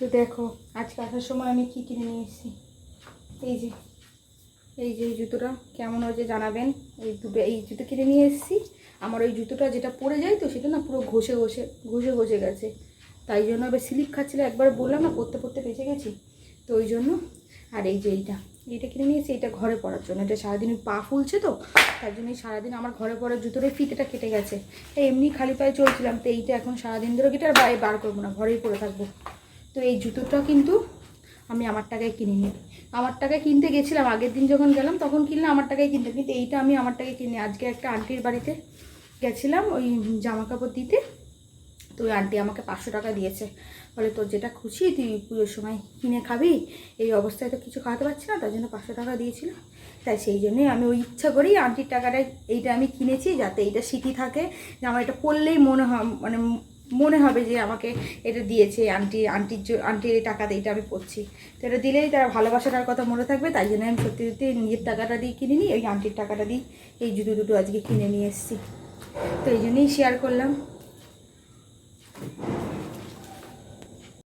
তো দেখো আজকে আসার সময় আমি কী কিনে নিয়ে এসেছি। এই যে এই জুতোটা কেমন হয়েছে জানাবেন। এই জুতো কিনে নিয়ে এসেছি। আমার ওই জুতোটা যেটা পরে যায় তো সেটা না পুরো ঘষে গেছে, তাই জন্য এবার স্লিপ খাচ্ছিল। একবার বললাম না পরতে পরতে বেঁচে গেছি, তো ওই জন্য। আর এই যে এইটা কিনে নিয়েছি, এটা ঘরে পরার জন্য। এটা সারাদিন পা ফুলছে তো, তার জন্যই সারাদিন আমার ঘরে পরার জুতোর ফিতেটা কেটে গেছে। এমনি খালি পায়ে চলছিলাম, তো এইটা এখন সারাদিন ধরে কেটে আর বাইরে বার করবো না, ঘরেই পরে থাকবো। তো এই জুতোটা কিন্তু আমি আমার টাকায় কিনিনি। আমার টাকায় কিনতে গেছিলাম, আগের দিন যখন গেলাম তখন কিনলে আমার টাকায় কিনতে, কিন্তু এইটা আমি আমার টাকায় কিনি। আজকে একটা আন্টির বাড়িতে গেছিলাম ওই জামা কাপড় দিতে, তো ওই আন্টি আমাকে 500 টাকা দিয়েছে। বলে তোর যেটা খুশি তুই পুজোর সময় কিনে খাবি, এই অবস্থায় তো কিছু খাওয়াতে পারছি না, তার জন্য 500 টাকা দিয়েছিল। তাই সেই জন্যই আমি ওই ইচ্ছা করেই আন্টির টাকাটায় এইটা আমি কিনেছি, যাতে এইটা স্মৃতি থাকে, যে আমার এটা পড়লেই মনে হবে যে আমাকে এটা দিয়েছে আন্টির এই টাকাতে এইটা আমি পড়ছি। তো এটা দিলেই তার ভালোবাসাটার কথা মনে থাকবে, তাই জন্য আমি সত্যি সত্যি নিজের টাকাটা দিয়ে কিনে নিই, ওই আন্টির টাকাটা দিই এই জুতো দুটো আজকে কিনে নিয়ে এসেছি। তো এই জন্যই শেয়ার করলাম।